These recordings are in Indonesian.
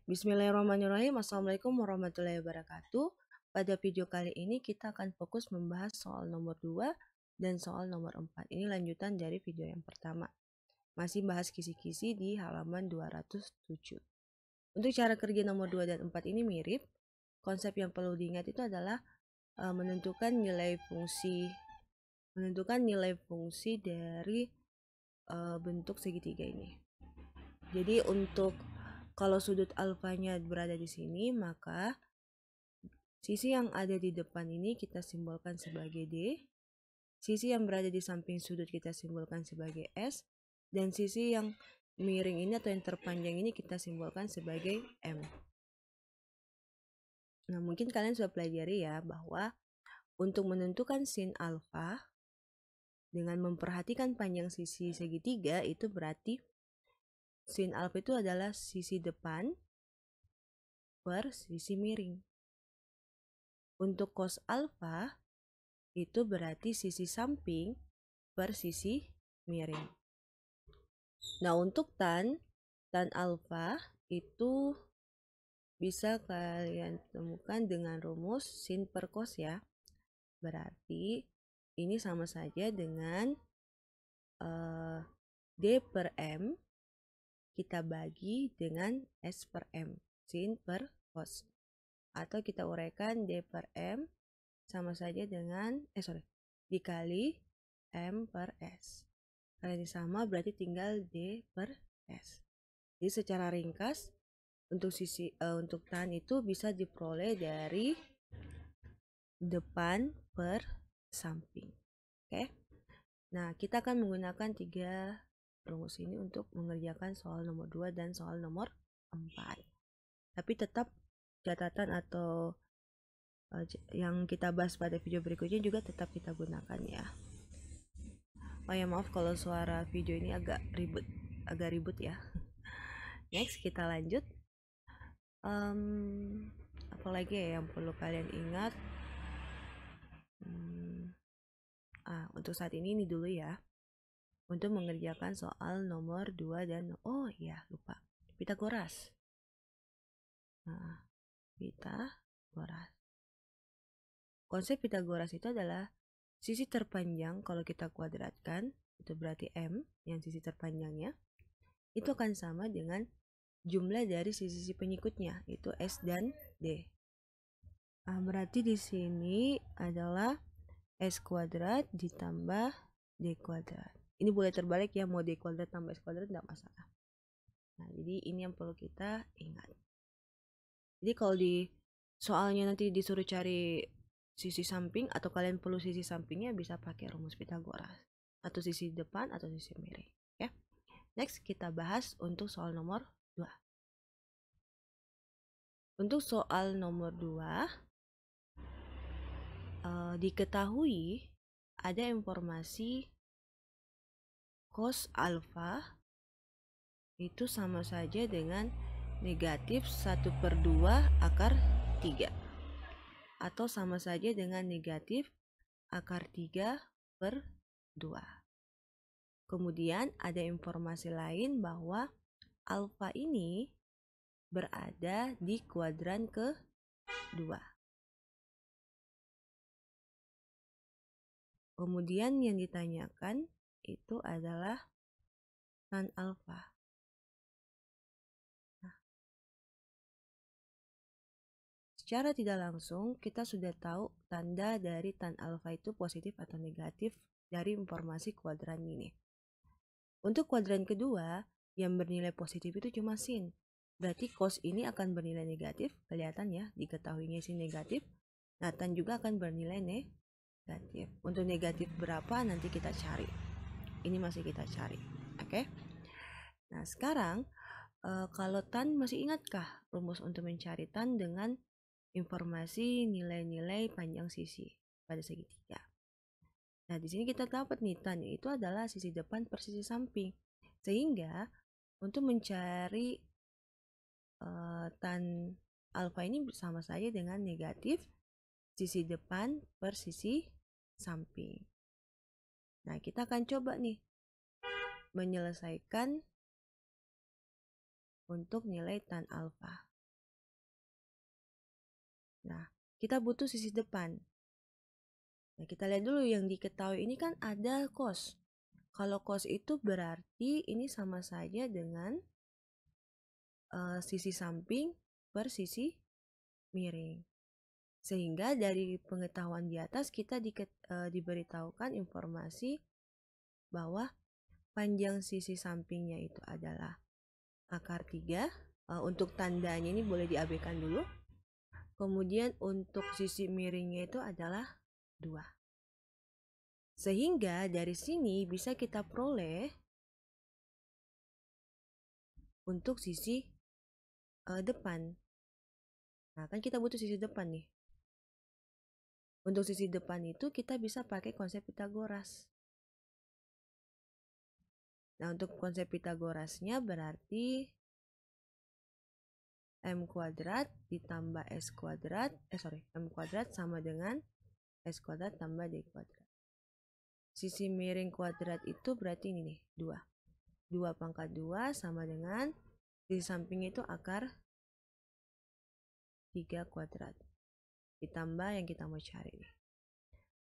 Bismillahirrahmanirrahim. Assalamualaikum warahmatullahi wabarakatuh. Pada video kali ini kita akan fokus membahas soal nomor 2 dan soal nomor 4. Ini lanjutan dari video yang pertama. Masih bahas kisi-kisi di halaman 207. Untuk cara kerja nomor 2 dan 4 ini mirip. Konsep yang perlu diingat itu adalah menentukan nilai fungsi dari bentuk segitiga ini. Jadi untuk kalau sudut alfanya berada di sini, maka sisi yang ada di depan ini kita simbolkan sebagai D, sisi yang berada di samping sudut kita simbolkan sebagai S, dan sisi yang miring ini atau yang terpanjang ini kita simbolkan sebagai M. Nah, mungkin kalian sudah pelajari ya bahwa untuk menentukan sin alfa dengan memperhatikan panjang sisi segitiga itu berarti sin alfa itu adalah sisi depan per sisi miring. Untuk cos alfa itu berarti sisi samping per sisi miring. Nah, untuk tan alfa itu bisa kalian temukan dengan rumus sin per cos ya. Berarti ini sama saja dengan D per M kita bagi dengan S per M, sin per cos. Atau kita uraikan D per M sama saja dengan, dikali M per S. Karena ini sama berarti tinggal D per S. Jadi secara ringkas, untuk tan itu bisa diperoleh dari depan per samping. Oke. Nah, kita akan menggunakan 3 rumus ini untuk mengerjakan soal nomor 2 dan soal nomor 4. Tapi tetap catatan atau yang kita bahas pada video berikutnya juga tetap kita gunakan ya. Oh ya, maaf kalau suara video ini agak ribut ya. Next kita lanjut. Apalagi ya yang perlu kalian ingat? Untuk saat ini dulu ya. Untuk mengerjakan soal nomor 2 dan lupa. Pitagoras. Pitagoras. Konsep Pitagoras itu adalah sisi terpanjang kalau kita kuadratkan, itu berarti M yang sisi terpanjangnya, itu akan sama dengan jumlah dari sisi pengikutnya, itu S dan D. Berarti di sini adalah S kuadrat ditambah D kuadrat. Ini boleh terbalik ya, mau D kuadrat tambah S kuadrat tidak masalah. Nah, jadi ini yang perlu kita ingat. Jadi kalau di soalnya nanti disuruh cari sisi samping atau kalian perlu sisi sampingnya, bisa pakai rumus Pitagoras. Atau sisi depan atau sisi miring. Ya. Next kita bahas untuk soal nomor 2. Untuk soal nomor 2, diketahui ada informasi cos alfa itu sama saja dengan negatif 1/2 akar 3 atau sama saja dengan negatif akar 3/2. Kemudian ada informasi lain bahwa alfa ini berada di kuadran ke-2. Kemudian yang ditanyakan itu adalah tan alfa. Secara tidak langsung kita sudah tahu tanda dari tan alfa itu positif atau negatif dari informasi kuadran ini. Untuk kuadran kedua yang bernilai positif itu cuma sin. Berarti cos ini akan bernilai negatif, kelihatan ya, diketahuinya sin negatif. Nah, tan juga akan bernilai negatif. Untuk negatif berapa nanti kita cari. Ini masih kita cari. Oke. Nah, sekarang kalau tan masih ingatkah rumus untuk mencari tan dengan informasi nilai-nilai panjang sisi pada segitiga? Nah, di sini kita dapat nih tan itu adalah sisi depan per sisi samping. Sehingga untuk mencari tan alfa ini sama saja dengan negatif sisi depan per sisi samping. Nah, kita akan coba nih menyelesaikan untuk nilai tan alfa. Nah, kita butuh sisi depan. Nah, kita lihat dulu yang diketahui ini kan ada cos. Kalau cos itu berarti ini sama saja dengan sisi samping per sisi miring. Sehingga dari pengetahuan di atas kita diberitahukan informasi bahwa panjang sisi sampingnya itu adalah akar 3. Untuk tandanya ini boleh diabaikan dulu. Kemudian untuk sisi miringnya itu adalah 2. Sehingga dari sini bisa kita peroleh untuk sisi depan. Nah, kan kita butuh sisi depan nih. Untuk sisi depan itu kita bisa pakai konsep Pitagoras. Nah, untuk konsep Pitagorasnya berarti M kuadrat ditambah S kuadrat, M kuadrat sama dengan S kuadrat tambah D kuadrat. Sisi miring kuadrat itu berarti ini nih, 2. 2 pangkat 2 sama dengan di samping itu akar 3 kuadrat. Ditambah yang kita mau cari nih.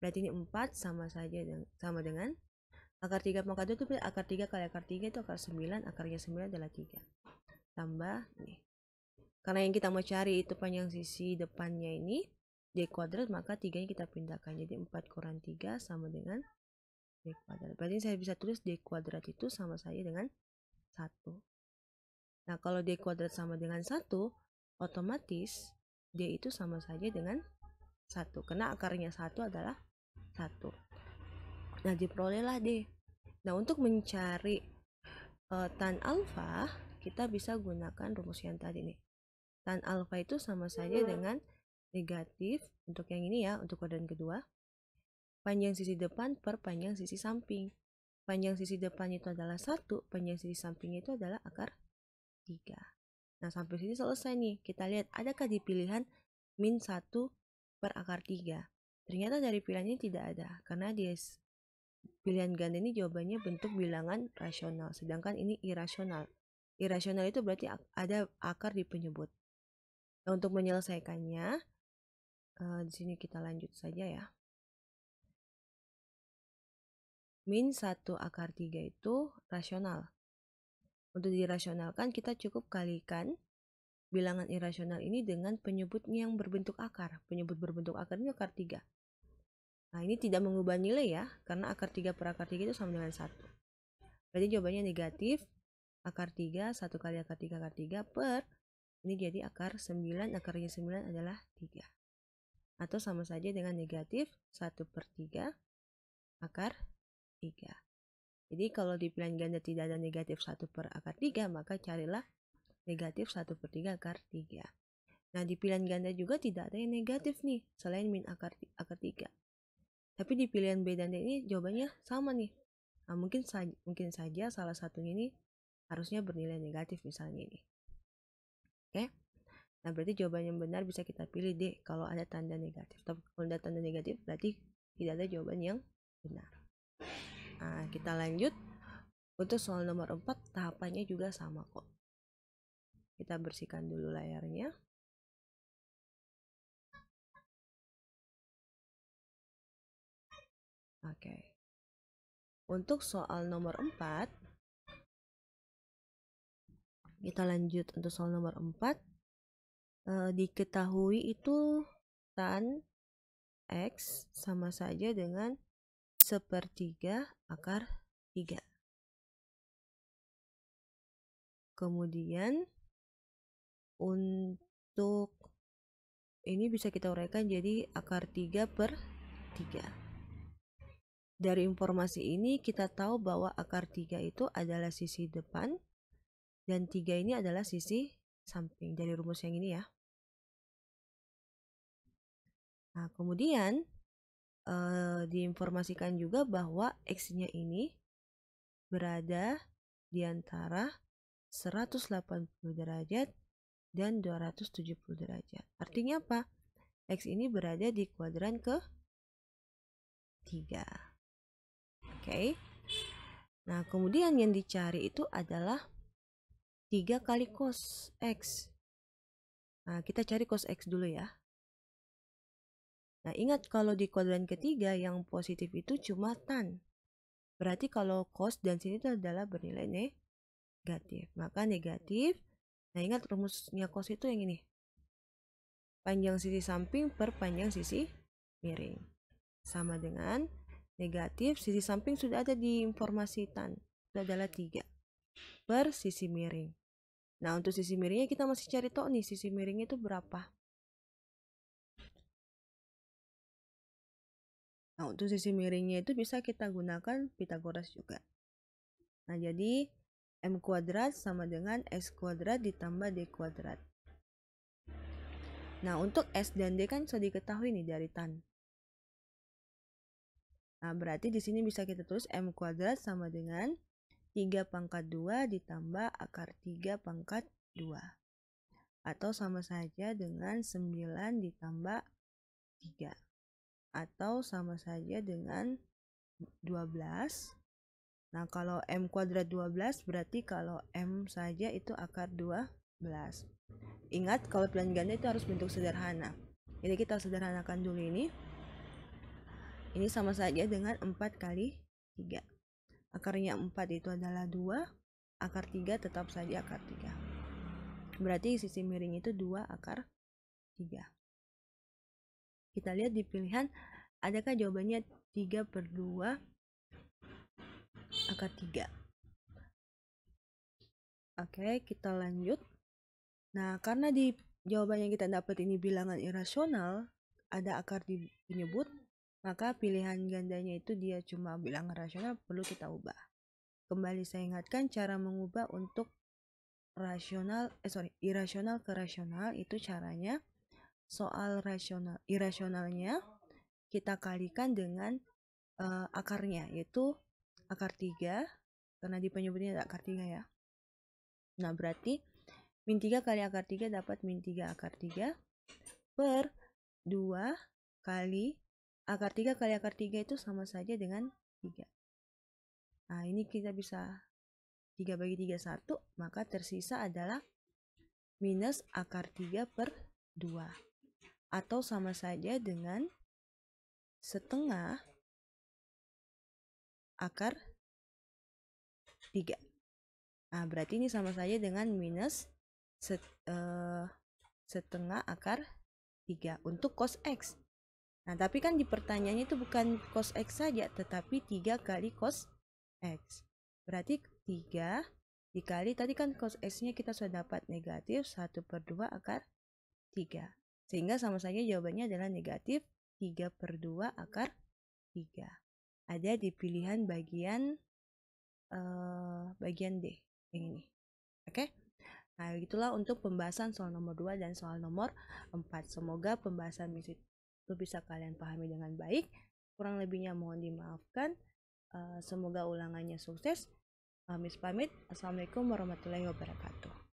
Berarti ini 4 sama dengan akar 3 pangkat 2 itu akar 3 kali akar 3 itu akar 9, akarnya 9 adalah 3. Tambah nih. Karena yang kita mau cari itu panjang sisi depannya ini D kuadrat, maka 3-nya kita pindahkan. Jadi 4 kurang 3 sama dengan D kuadrat. Berarti saya bisa tulis D kuadrat itu sama saja dengan 1. Nah, kalau D kuadrat sama dengan 1, otomatis D itu sama saja dengan 1. Karena akarnya 1 adalah 1. Nah, diperolehlah D. Nah, untuk mencari tan alfa, kita bisa gunakan rumus yang tadi nih. Tan alfa itu sama saja dengan negatif, untuk yang ini ya, untuk kuadran kedua, panjang sisi depan per panjang sisi samping. Panjang sisi depan itu adalah 1, panjang sisi samping itu adalah akar 3. Nah, sampai sini selesai nih. Kita lihat adakah di pilihan min 1 per akar 3. Ternyata dari pilihan ini tidak ada, karena di pilihan ganda ini jawabannya bentuk bilangan rasional, sedangkan ini irasional. Irasional itu berarti ada akar di penyebut. Nah, untuk menyelesaikannya, di sini kita lanjut saja ya. Min 1 akar 3 itu rasional. Untuk dirasionalkan, kita cukup kalikan bilangan irasional ini dengan penyebutnya yang berbentuk akar. Penyebut berbentuk akar ini akar 3. Nah, ini tidak mengubah nilai ya, karena akar 3 per akar 3 itu sama dengan 1. Berarti jawabannya negatif akar 3, 1 kali akar 3 per, ini jadi akar 9, akarnya 9 adalah 3. Atau sama saja dengan negatif 1 per 3 akar 3. Jadi kalau di pilihan ganda tidak ada negatif 1 per akar 3, maka carilah negatif 1 per 3 akar 3. Nah, di pilihan ganda juga tidak ada yang negatif nih, selain min akar 3. Tapi di pilihan B dan D ini jawabannya sama nih. Nah, mungkin saja salah satunya ini harusnya bernilai negatif, misalnya ini. Oke. Nah, berarti jawaban yang benar bisa kita pilih D kalau ada tanda negatif. Tapi kalau ada tanda negatif berarti tidak ada jawaban yang benar. Nah, kita lanjut. Untuk soal nomor 4, tahapannya juga sama kok. Kita bersihkan dulu layarnya. Oke. Untuk soal nomor 4, kita lanjut untuk soal nomor 4. Diketahui itu tan X sama saja dengan 1/3 akar 3. Kemudian untuk ini bisa kita uraikan jadi akar 3 per 3. Dari informasi ini kita tahu bahwa akar 3 itu adalah sisi depan dan 3 ini adalah sisi samping dari rumus yang ini ya. Nah, kemudian diinformasikan juga bahwa X-nya ini berada di antara 180 derajat dan 270 derajat. Artinya apa? X ini berada di kuadran ke-3. Oke. Nah, kemudian yang dicari itu adalah 3 kali cos X. Nah, kita cari cos X dulu ya. Nah, ingat kalau di kuadran ketiga yang positif itu cuma tan. Berarti kalau cos dan sin itu adalah bernilai negatif. Maka negatif, nah ingat rumusnya cos itu yang ini. Panjang sisi samping per panjang sisi miring. Sama dengan negatif, sisi samping sudah ada di informasi tan. Itu adalah 3 per sisi miring. Nah, untuk sisi miringnya kita masih cari tahu nih, sisi miringnya itu berapa. Nah, untuk sisi miringnya itu bisa kita gunakan Pitagoras juga. Nah, jadi M kuadrat sama dengan S kuadrat ditambah D kuadrat. Nah, untuk S dan D kan sudah diketahui nih dari tan. Nah, berarti di sini bisa kita tulis M kuadrat sama dengan 3 pangkat 2 ditambah akar 3 pangkat 2. Atau sama saja dengan 9 ditambah 3. Atau sama saja dengan 12. Nah, kalau M kuadrat 12 berarti kalau M saja itu akar 12. Ingat kalau pilihan ganda itu harus bentuk sederhana. Jadi kita sederhanakan dulu ini. Ini sama saja dengan 4 kali 3. Akarnya 4 itu adalah 2. Akar 3 tetap saja akar 3. Berarti sisi miring itu 2 akar 3. Kita lihat di pilihan, adakah jawabannya 3 per 2 akar 3. Oke, kita lanjut. Nah, karena di jawaban yang kita dapat ini bilangan irasional, ada akar penyebut, maka pilihan gandanya itu dia cuma bilangan rasional, perlu kita ubah. Kembali saya ingatkan cara mengubah untuk irasional ke rasional itu caranya soal irasionalnya kita kalikan dengan akarnya, yaitu akar 3, karena di penyebutnya ada akar 3 ya. Nah, berarti min 3 kali akar 3 dapat min 3 akar 3 per 2 kali akar 3 kali akar 3 itu sama saja dengan 3. Nah, ini kita bisa 3 bagi 3 1, maka tersisa adalah minus akar 3 per 2. Atau sama saja dengan setengah akar 3. Nah, berarti ini sama saja dengan minus setengah akar 3 untuk cos X. Nah, tapi kan di pertanyaannya itu bukan cos X saja, tetapi 3 kali cos X. Berarti 3 dikali, tadi kan cos X-nya kita sudah dapat negatif 1 per 2 akar 3. Sehingga sama saja jawabannya adalah negatif 3 per 2 akar 3. Ada di pilihan bagian D yang ini. Oke? Nah, itulah untuk pembahasan soal nomor 2 dan soal nomor 4. Semoga pembahasan itu bisa kalian pahami dengan baik. Kurang lebihnya mohon dimaafkan. Semoga ulangannya sukses. Miss pamit. Assalamualaikum warahmatullahi wabarakatuh.